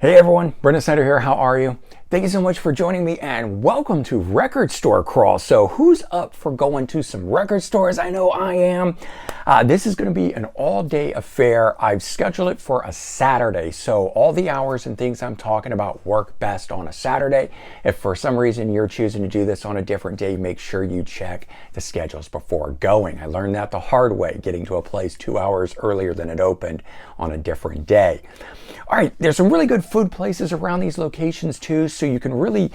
Hey everyone, Brendan Snyder here. How are you? Thank you so much for joining me and welcome to Record Store Crawl. So who's up for going to some record stores? I know I am. This is going to be an all-day affair. I've scheduled it for a Saturday, so all the hours and things I'm talking about work best on a Saturday. If for some reason you're choosing to do this on a different day, make sure you check the schedules before going. I learned that the hard way, getting to a place 2 hours earlier than it opened on a different day. All right, there's some really good food places around these locations too, so you can really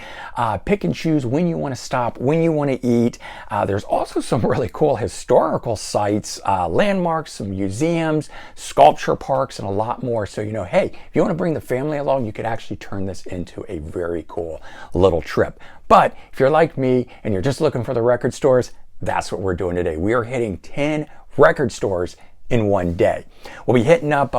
pick and choose when you want to stop, when you want to eat. There's also some really cool historical sites, landmarks, some museums, sculpture parks, and a lot more. So, hey, if you want to bring the family along, you could actually turn this into a very cool little trip. But if you're like me and you're just looking for the record stores, that's what we're doing today. We are hitting 10 record stores in one day. We'll be hitting up,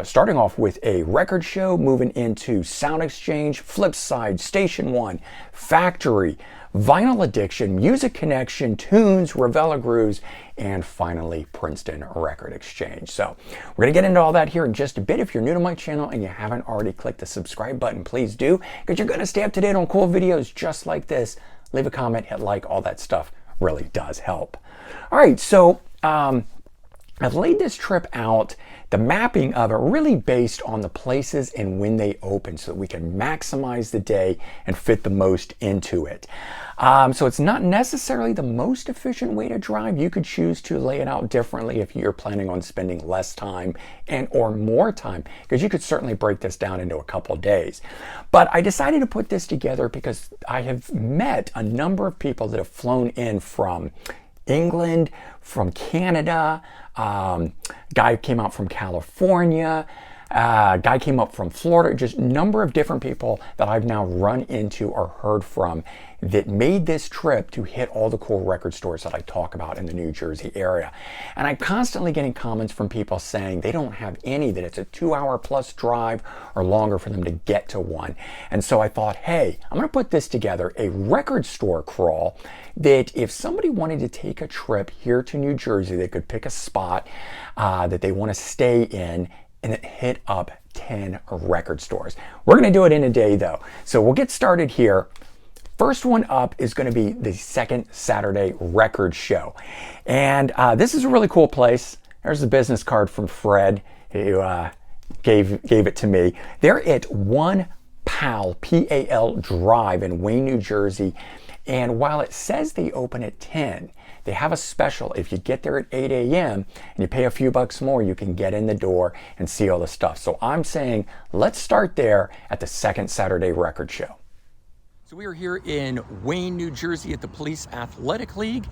starting off with a record show, moving into Sound Exchange, Flipside, Station One, Factory, Vinyl Addiction, Music Connection, Tunes, Rella Grooves, and finally Princeton Record Exchange. So we're going to get into all that here in just a bit. If you're new to my channel and you haven't already clicked the subscribe button, please do, because you're going to stay up to date on cool videos just like this. Leave a comment, hit like, all that stuff really does help. All right, so I've laid this trip out, the mapping of it really based on the places and when they open so that we can maximize the day and fit the most into it. So it's not necessarily the most efficient way to drive. You could choose to lay it out differently if you're planning on spending less time and or more time, because you could certainly break this down into a couple days. But I decided to put this together because I have met a number of people that have flown in from England, from Canada, guy came out from California, guy came up from Florida, just a number of different people that I've now run into or heard from that made this trip to hit all the cool record stores that I talk about in the New Jersey area. And I'm constantly getting comments from people saying they don't have any, that it's a 2-hour plus drive or longer for them to get to one. And so I thought, hey, I'm going to put this together, a record store crawl, that if somebody wanted to take a trip here to New Jersey, they could pick a spot that they want to stay in and then hit up 10 record stores. We're going to do it in a day though. So we'll get started here. First one up is going to be the Second Saturday Record Show. And this is a really cool place. There's the business card from Fred, who gave it to me. They're at 1 Pal, P-A-L Drive in Wayne, New Jersey. And while it says they open at 10, they have a special. If you get there at 8 a.m. and you pay a few bucks more, you can get in the door and see all the stuff. So I'm saying let's start there at the Second Saturday Record Show. So we are here in Wayne, New Jersey at the Police Athletic League,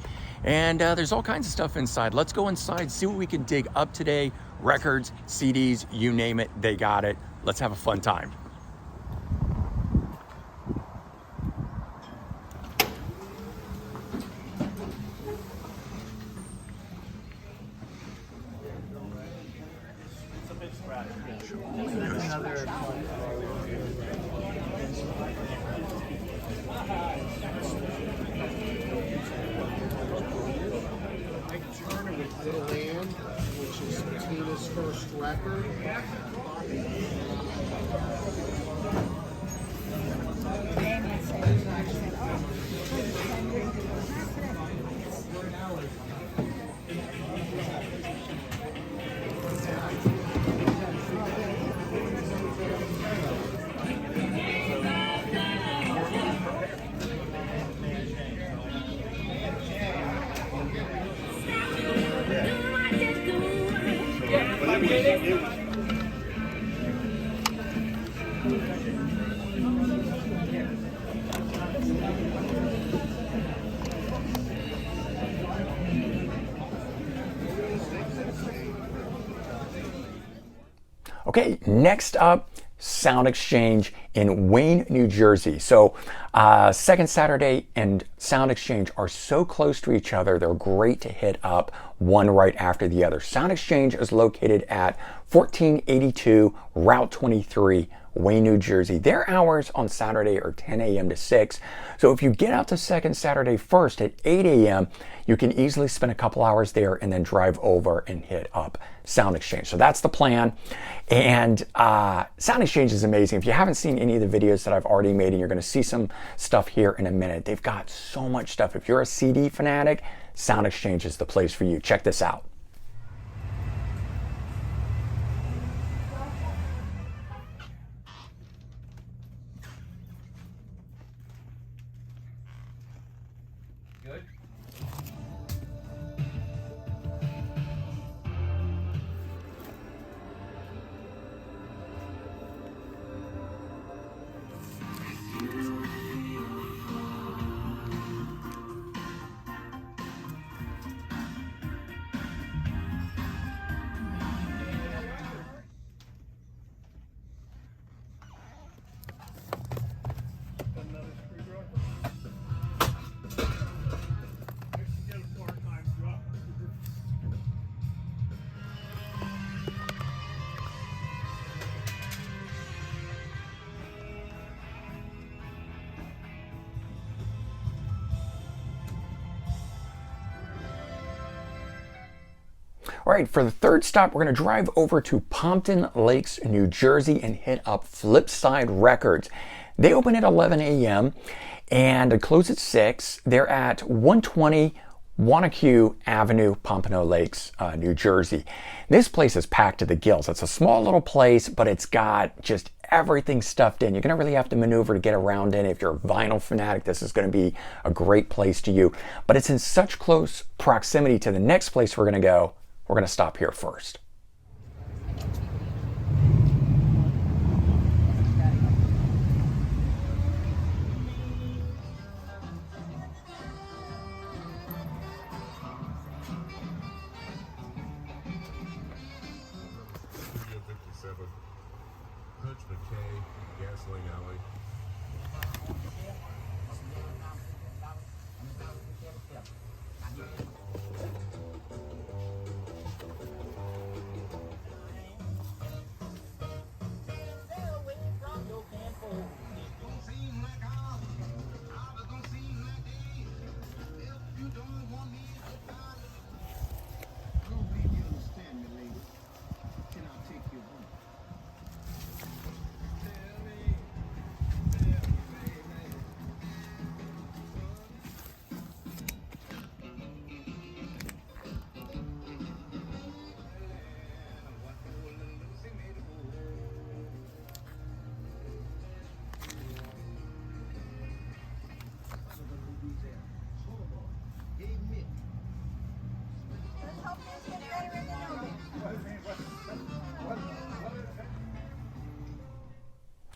and there's all kinds of stuff inside. Let's go inside, see what we can dig up today. Records, CDs, you name it, they got it. Let's have a fun time. Which is Tina's first record. Okay, next up, Sound Exchange in Wayne, New Jersey. So Second Saturday and Sound Exchange are so close to each other, they're great to hit up one right after the other. Sound Exchange is located at 1482 Route 23, Wayne, New Jersey. Their hours on Saturday are 10 a.m. to 6. So if you get out to Second Saturday First at 8 a.m., you can easily spend a couple hours there and then drive over and hit up Sound Exchange. So that's the plan. And Sound Exchange is amazing. If you haven't seen any of the videos that I've already made, and you're going to see some stuff here in a minute, they've got so much stuff. If you're a CD fanatic, Sound Exchange is the place for you. Check this out. Good. All right, for the third stop, we're going to drive over to Pompton Lakes, New Jersey, and hit up Flipside Records. They open at 11 a.m. and close at 6. They're at 120 Wanacue Avenue, Pompano Lakes, New Jersey. This place is packed to the gills. It's a small little place, but it's got just everything stuffed in. You're going to really have to maneuver to get around in. If you're a vinyl fanatic, this is going to be a great place to you. But it's in such close proximity to the next place we're going to go. We're going to stop here first. Gasoline alley.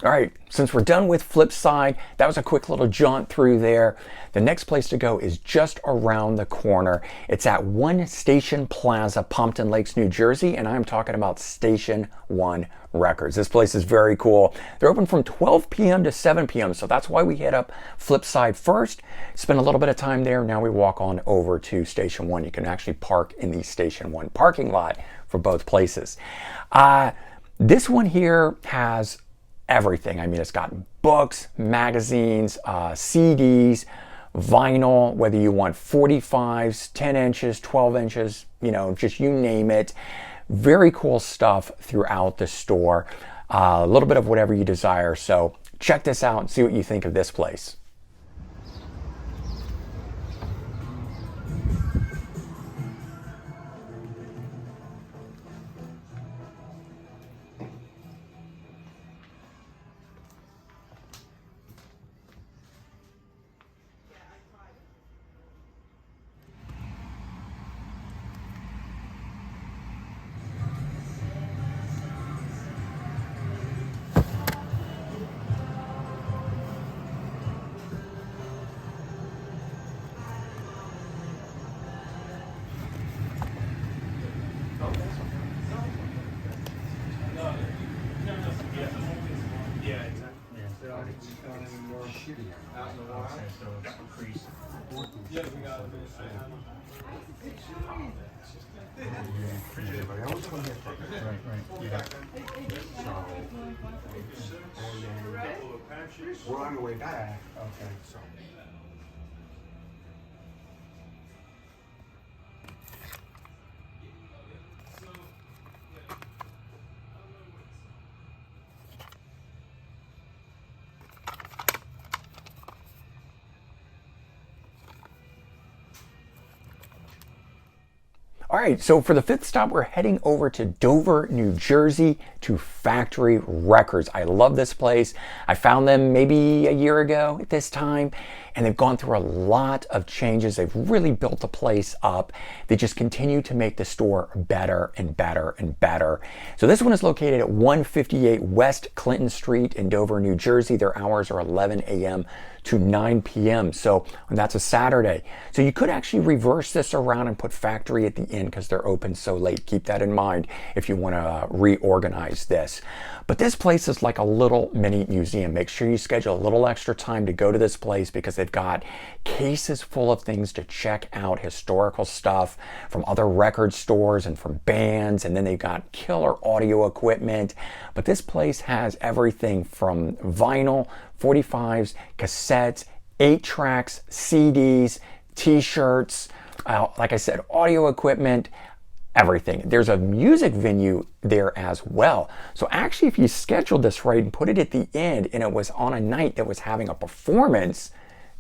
All right, since we're done with Flipside, that was a quick little jaunt through there. The next place to go is just around the corner. It's at One Station Plaza, Pompton Lakes, New Jersey, and I'm talking about Station 1 Records. This place is very cool. They're open from 12 p.m. to 7 p.m., so that's why we hit up Flipside first, spend a little bit of time there. Now we walk on over to Station 1. You can actually park in the Station 1 parking lot for both places. This one here has everything. I mean, it's got books, magazines, CDs, vinyl, whether you want 45s, 10 inches, 12 inches, you know, just you name it. Very cool stuff throughout the store. A little bit of whatever you desire. So check this out and see what you think of this place. Out in the wild. Okay, so it's crease. Yeah, we got it. Right. Yeah. We're on the way back. Okay, so. All right, so for the fifth stop, we're heading over to Dover, New Jersey to Factory Records. I love this place. I found them maybe a year ago at this time, and they've gone through a lot of changes. They've really built the place up. They just continue to make the store better and better and better. So this one is located at 158 West Clinton Street in Dover, New Jersey. Their hours are 11 a.m. to 9 p.m. So and that's a Saturday. So you could actually reverse this around and put Factory at the end because they're open so late. Keep that in mind if you want to reorganize this. But this place is like a little mini museum. Make sure you schedule a little extra time to go to this place because they've got cases full of things to check out, historical stuff from other record stores and from bands, and then they've got killer audio equipment. But this place has everything from vinyl, 45s, cassettes, 8-tracks, CDs, t-shirts, like I said, audio equipment, everything. There's a music venue there as well. So actually, if you scheduled this right and put it at the end and it was on a night that was having a performance,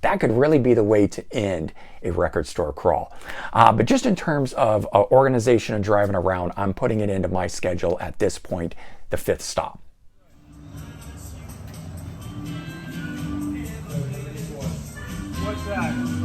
that could really be the way to end a record store crawl. But just in terms of organization and driving around, I'm putting it into my schedule at this point, the fifth stop. What's that?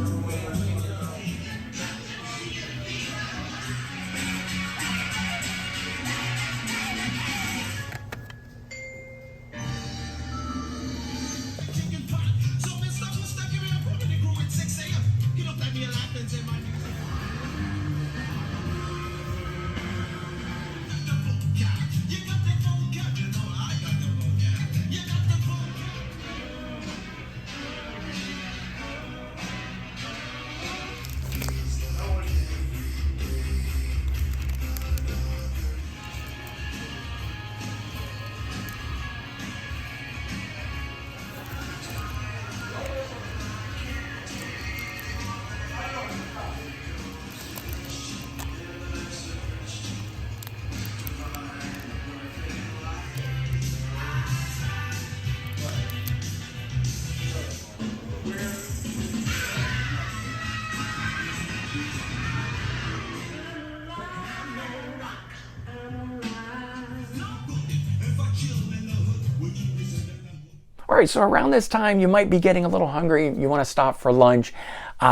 All right, so around this time, you might be getting a little hungry. You want to stop for lunch.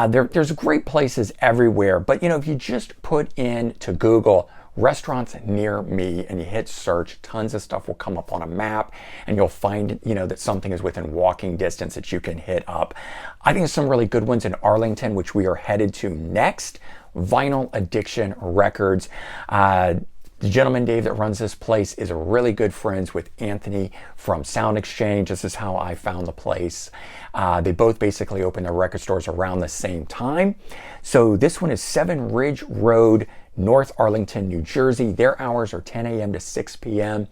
There's great places everywhere, but if you just put into Google restaurants near me and you hit search, tons of stuff will come up on a map, and you'll find that something is within walking distance that you can hit up. I think there's some really good ones in Arlington, which we are headed to next. Vinyl Addiction Records. The gentleman, Dave, that runs this place is really good friends with Anthony from Sound Exchange. This is how I found the place. They both basically open their record stores around the same time. So this one is 7 Ridge Road, North Arlington, New Jersey. Their hours are 10 a.m. to 6 p.m.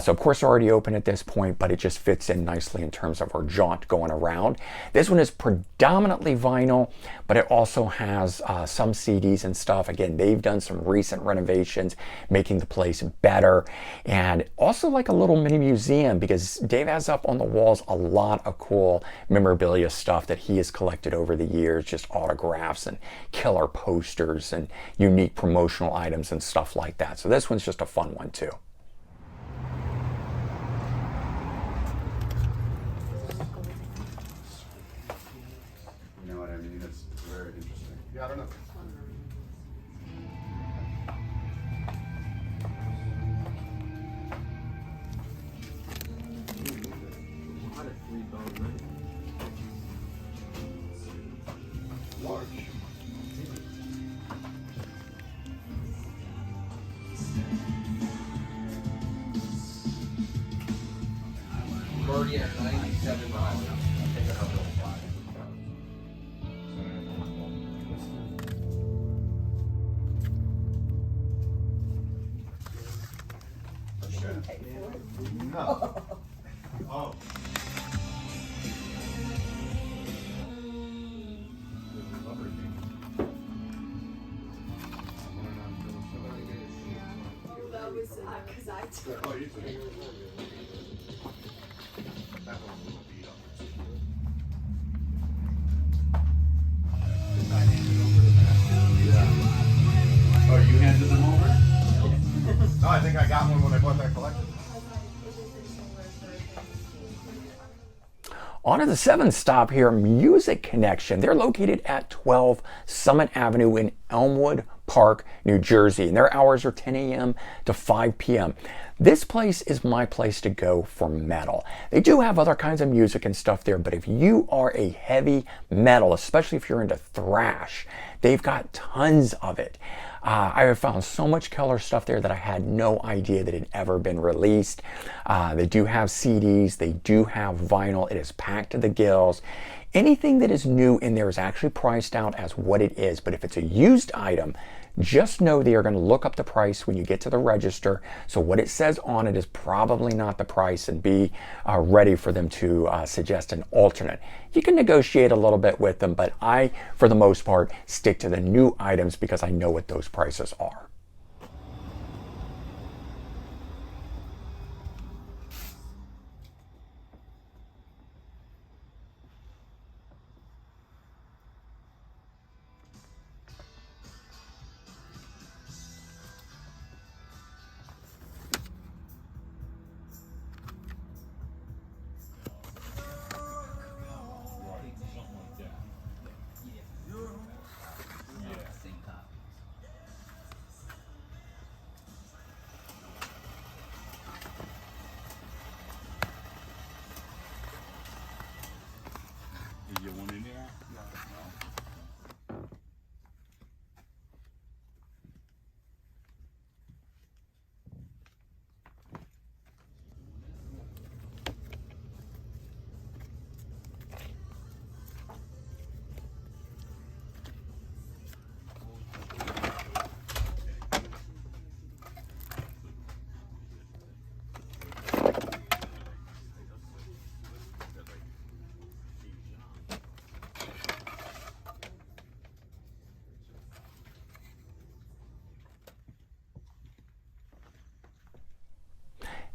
So of course they're already open at this point, but it just fits in nicely in terms of our jaunt going around. This one is predominantly vinyl, but it also has some CDs and stuff. Again, they've done some recent renovations, making the place better. And also like a little mini museum, because Dave has up on the walls a lot of cool memorabilia stuff that he has collected over the years, just autographs and killer posters and unique promotional items and stuff like that. So this one's just a fun one too. You know what I mean? It's very interesting. Yeah, I don't know. Large. We're already at 97 miles. No. Oh. That was because I took. Oh, you took it. That one's a little beat up. I handed over the master. Yeah. Oh, you handed them over? No, I think I got one when I bought that collection. On to the seventh stop here, Music Connection. They're located at 12 Summit Avenue in Elmwood Park, New Jersey, and their hours are 10 a.m. to 5 p.m. This place is my place to go for metal. They do have other kinds of music and stuff there, but if you are a heavy metal, especially if you're into thrash, they've got tons of it. I have found so much killer stuff there that I had no idea that it had ever been released. They do have CDs, they do have vinyl, it is packed to the gills. Anything that is new in there is actually priced out as what it is, but if it's a used item, just know they are going to look up the price when you get to the register. So what it says on it is probably not the price, and be ready for them to suggest an alternate. You can negotiate a little bit with them, but I, for the most part, stick to the new items because I know what those prices are. Is there one in there?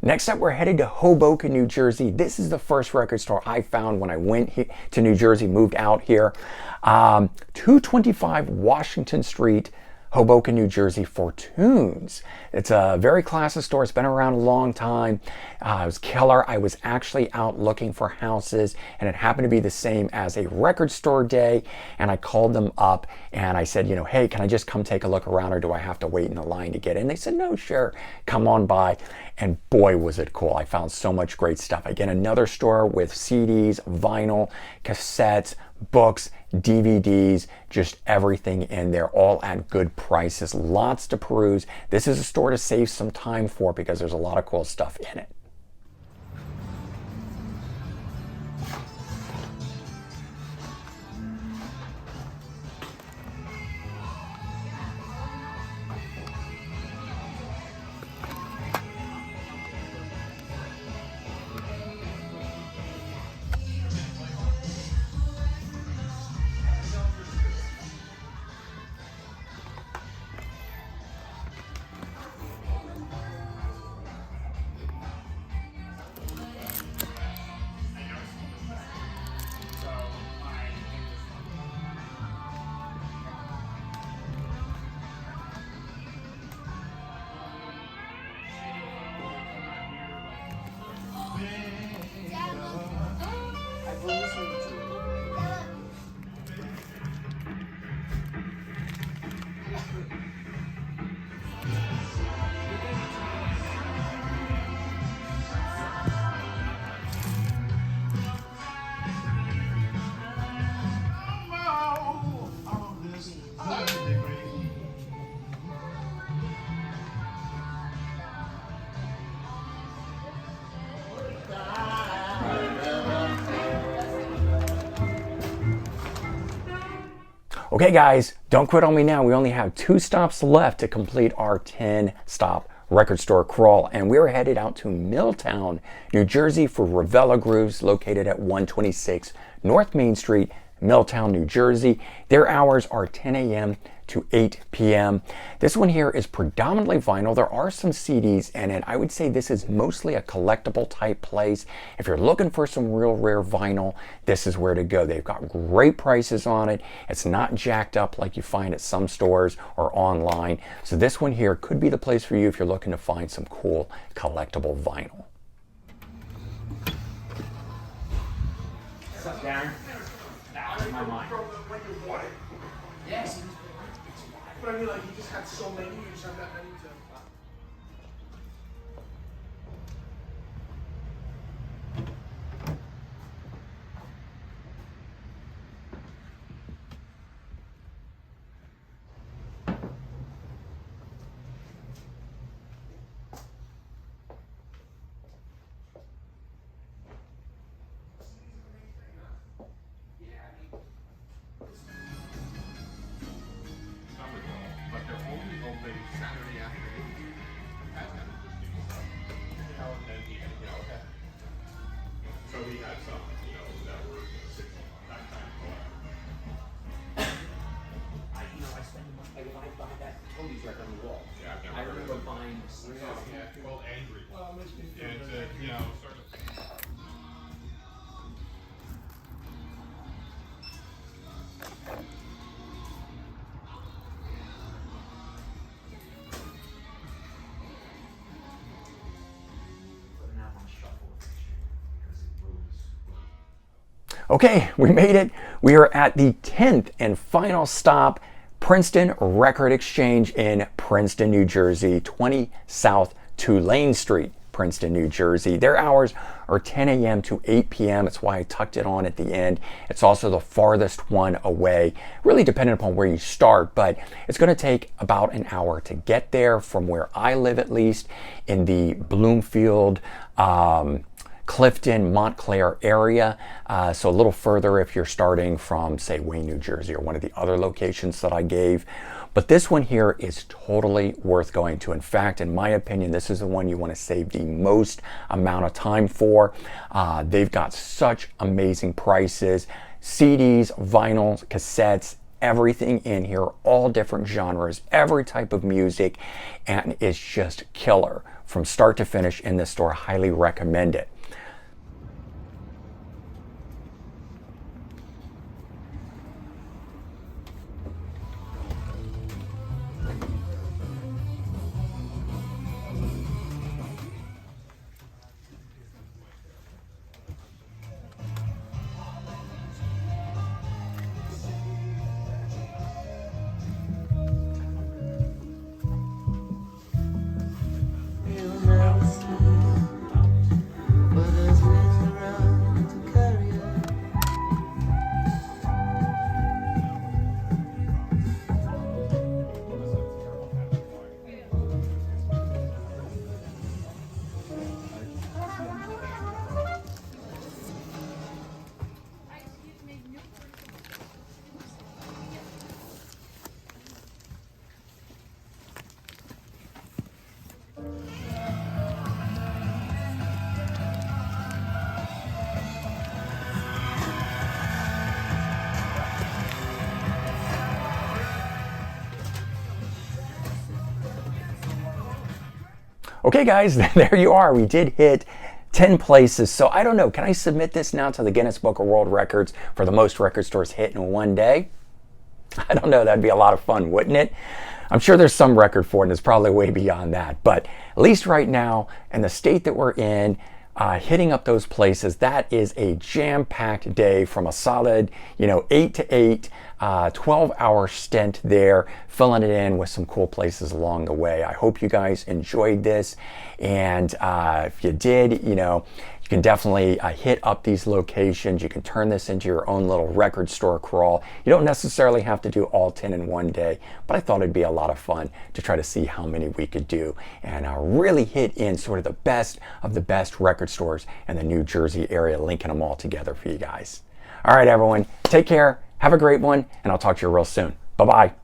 Next up, we're headed to Hoboken, New Jersey. This is the first record store I found when I went to New Jersey, moved out here. 225 Washington Street, Hoboken, New Jersey, for Tunes. It's a very classic store. It's been around a long time. It was killer. I was actually out looking for houses, and it happened to be the same as a record store day, and I called them up and I said, you know, hey, can I just come take a look around, or do I have to wait in a line to get in? They said, no, sure, come on by. And boy, was it cool. I found so much great stuff. Again, another store with CDs, vinyl, cassettes, books, DVDs, just everything in there, all at good prices. Lots to peruse. This is a store to save some time for because there's a lot of cool stuff in it. Okay guys, don't quit on me now. We only have 2 stops left to complete our 10-stop record store crawl, and we're headed out to Milltown, New Jersey for Rella Grooves, located at 126 North Main Street, Milltown, New Jersey. Their hours are 10 a.m. to 8 p.m. This one here is predominantly vinyl. There are some CDs in it. I would say this is mostly a collectible type place. If you're looking for some real rare vinyl, this is where to go. They've got great prices on it. It's not jacked up like you find at some stores or online. So this one here could be the place for you if you're looking to find some cool collectible vinyl. What's up, Darren? That's my mind. Yes. But I mean, like, you just had so many, you just have that many to. But they're only open Saturday afternoon. And even, okay. So we had some, that were 6 that kind of I spend money. Like, if I buy that Tony's record on the wall, Yeah, I've never I heard remember of it. buying this. Yeah, called Angry. Well, it makes me feel And, good. sort of. But now I'm on shuffle because it moves. Okay, we made it. We are at the 10th and final stop, Princeton Record Exchange in Princeton, New Jersey, 20 South Tulane Street, Princeton, New Jersey. Their hours are 10 a.m. to 8 p.m. It's why I tucked it on at the end. It's also the farthest one away, really depending upon where you start, but it's going to take about an hour to get there from where I live, at least in the Bloomfield, Clifton, Montclair area. So a little further if you're starting from, say, Wayne, New Jersey, or one of the other locations that I gave. But this one here is totally worth going to. In fact, in my opinion, this is the one you want to save the most amount of time for. They've got such amazing prices. CDs, vinyls, cassettes, everything in here, all different genres, every type of music, and it's just killer from start to finish in this store. Highly recommend it. Okay guys, there you are. We did hit 10 places. So I don't know, can I submit this now to the Guinness Book of World Records for the most record stores hit in one day? I don't know, that'd be a lot of fun, wouldn't it? I'm sure there's some record for it, and it's probably way beyond that. But at least right now, in the state that we're in, hitting up those places, that is a jam-packed day from a solid, 8 to 8, 12-hour stint there, filling it in with some cool places along the way. I hope you guys enjoyed this, and if you did, you can definitely hit up these locations. You can turn this into your own little record store crawl. You don't necessarily have to do all 10 in one day, but I thought it'd be a lot of fun to try to see how many we could do and really hit in sort of the best of the best record stores in the New Jersey area, linking them all together for you guys. All right, everyone, take care, Have a great one, and I'll talk to you real soon. Bye-bye.